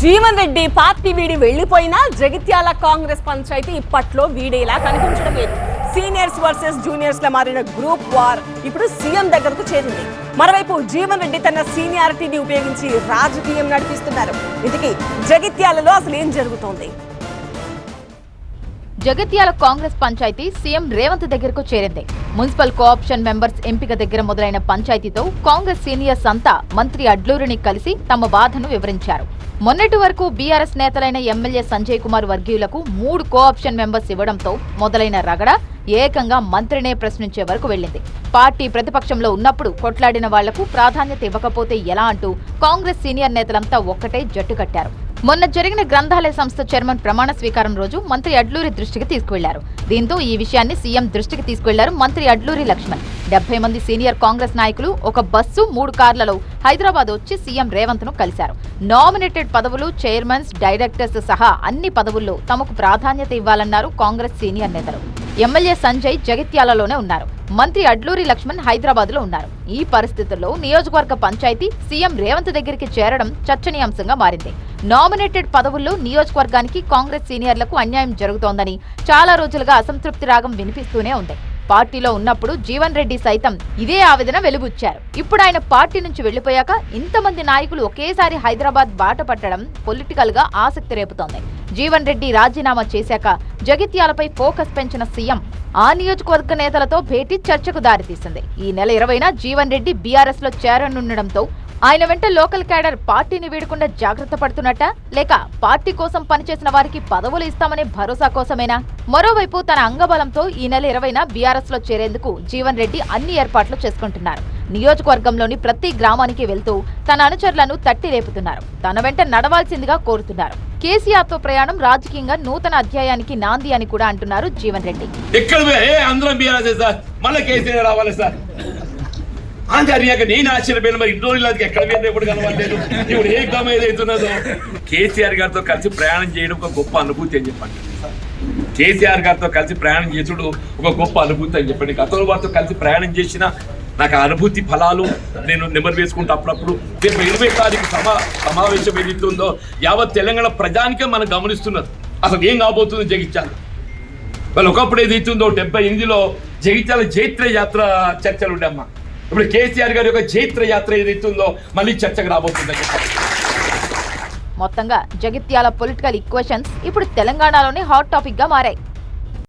Jeevan Reddy party వీడి వెళ్లిపోయినా జగిత్యాల కాంగ్రెస్ పంచాయతీ ఇప్పట్లో వీడేలా కనిపించడం లేదు. సీనియర్స్ వర్సెస్ జూనియర్స్ లా మారిన గ్రూప్ వార్ ఇప్పుడు సీఎం దగ్గరకు చేరింది. మరోవైపు జీవన్ రెడ్డి తన సీనియారిటీని ఉపయోగించి రాజకీయం నడిపిస్తున్నారు. ఇంతకీ జగిత్యాలలో అసలు ఏం జరుగుతోంది? జగిత్యాల కాంగ్రెస్ పంచాయతీ సీఎం రేవంత్ దగ్గరకు చేరింది. మున్సిపల్ కోఆప్షన్ మెంబర్స్ ఎంపిక దగ్గర మొదలైన పంచాయతీతో కాంగ్రెస్ సీనియర్స్ అంతా మంత్రి అడ్లూరిని కలిసి తమ బాధను వివరించారు. మొన్నటి వరకు బీఆర్ఎస్ నేతలైన ఎమ్మెల్యే సంజయ్ కుమార్ వర్గీయులకు 3 కోఆప్షన్ మెంబర్స్ ఇవ్వడంతో మొదలైన రగడ ఏకంగా మంత్రినే ప్రశ్నించే వరకు వెళ్లింది. పార్టీ ప్రతిపక్షంలో ఉన్నప్పుడు కొట్లాడిన వాళ్లకు ప్రాధాన్యత ఇవ్వకపోతే ఎలా అంటూ కాంగ్రెస్ సీనియర్ నేతలంతా ఒక్కటే జట్టు కట్టారు. మొన్న జరిగిన గ్రంథాలయ సంస్థ చైర్మన్ ప్రమాణ స్వీకారం రోజు మంత్రి అడ్లూరి దృష్టికి తీసుకువెళ్లారు. దీంతో ఈ విషయాన్ని సీఎం దృష్టికి తీసుకువెళ్లారు మంత్రి అడ్లూరి లక్ష్మణ్. 70 మంది సీనియర్ కాంగ్రెస్ నాయకులు ఒక బస్సు 3 కార్లలో హైదరాబాద్ వచ్చి సీఎం రేవంత్ ను కలిశారు. నామినేటెడ్ పదవులు, చైర్మన్స్, డైరెక్టర్స్ సహా అన్ని పదవుల్లో తమకు ప్రాధాన్యత ఇవ్వాలన్నారు కాంగ్రెస్ సీనియర్ నేతలు. ఎమ్మెల్యే సంజయ్ జగిత్యాలలోనే ఉన్నారు. మంత్రి అడ్లూరి లక్ష్మణ్ హైదరాబాద్ లో ఉన్నారు. ఈ పరిస్థితుల్లో నియోజకవర్గ పంచాయతీ సీఎం రేవంత్ దగ్గరికి చేరడం చర్చనీయాంశంగా మారింది. నామినేటెడ్ పదవుల్లో నియోజకవర్గానికి కాంగ్రెస్ సీనియర్లకు అన్యాయం జరుగుతోందని చాలా రోజులుగా అసంతృప్తి రాగం వినిపిస్తూనే ఉంది. పార్టీలో ఉన్నప్పుడు జీవన్ రెడ్డి సైతం ఇదే ఆవేదన వెలుబుచ్చారు. ఇప్పుడు ఆయన పార్టీ నుంచి వెళ్లిపోయాక ఇంతమంది నాయకులు ఒకేసారి హైదరాబాద్ బాట పట్టడం పొలిటికల్ గా ఆసక్తి రేపుతోంది. జీవన్ రెడ్డి రాజీనామా చేశాక జగిత్యాలపై ఫోకస్ పెంచిన సీఎం ఆ నియోజకవర్గ నేతలతో భేటీ చర్చకు దారితీసింది. ఈ నెల 20న జీవన్ రెడ్డి బీఆర్ఎస్ లో చేరనుండడంతో ఆయన వెంట లోకల్ క్యాడర్ పార్టీని వీడకుండా జాగ్రత్త పడుతున్నట్ట, లేక పార్టీ కోసం పనిచేసిన వారికి పదవులు ఇస్తామనే భరోసా కోసమేనా? మరోవైపు తన అంగబలంతో ఈ నెల 20న బీఆర్ఎస్ లో చేరేందుకు జీవన్ రెడ్డి అన్ని ఏర్పాట్లు చేసుకుంటున్నారు. నియోజకవర్గంలోని ప్రతి గ్రామానికి వెళ్తూ తన అనుచరులను తట్టి లేపుతున్నారు. తన వెంట నడవాల్సిందిగా కోరుతున్నారు. కేసీఆర్ తో ప్రయాణం రాజకీయంగా నూతన అధ్యాయానికి నాంది అని కూడా అంటున్నారు జీవన్ రెడ్డి. నేను ఆశ్చర్యపోయిన మరి ఇంటోళ్ళకి ఎక్కడ ఎప్పుడు కలవలేదు. ఇప్పుడు ఏ గ్రామం ఏదైతున్నదో కేసీఆర్ గారితో కలిసి ప్రయాణం చేయడం ఒక గొప్ప అనుభూతి అని చెప్పండి. కేసీఆర్ గారితో కలిసి ప్రయాణం చేసుడు ఒక గొప్ప అనుభూతి అని చెప్పండి. గతంలో వారితో కలిసి ప్రయాణం చేసిన నాకు ఆ అనుభూతి ఫలాలు నేను నెంబర్ వేసుకుంటూ అప్పుడప్పుడు రేపు 20 తారీఖు సమావేశం ఏదైతుందో యావత్ తెలంగాణ ప్రజానికే మనం గమనిస్తున్నారు అసలు ఏం కాబోతుందో జగిత్యాల. వాళ్ళు ఒకప్పుడు ఏదైతుందో 78లో జగిత్యాల జైత్ర యాత్ర చర్చలు ఉండేమ్మా. ఇప్పుడు కేసీఆర్ గారి యొక్క జైత్ర యాత్ర ఏదైతుందో మళ్ళీ చర్చకు రాబోతుందని చెప్పాలి. మొత్తంగా జగిత్యాల పొలిటికల్ ఈక్వేషన్స్ ఇప్పుడు తెలంగాణలోనే హాట్ టాపిక్ గా మారాయి.